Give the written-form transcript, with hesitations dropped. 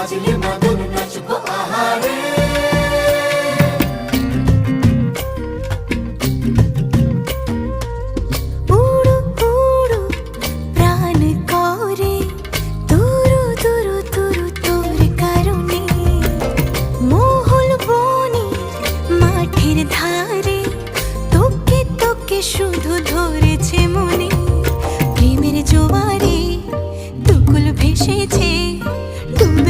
বাজলে মাদল নাচবো আহারে। উড়ু উড়ু প্রাণ করে তুরু তুরু তুরু তোর কারণে, মহল বনে মাঠের ধারে তোকে তোকে শুধু ধরেছে মনে। প্রেমের জোয়ারে দুকুল ভেসেছে ডুবে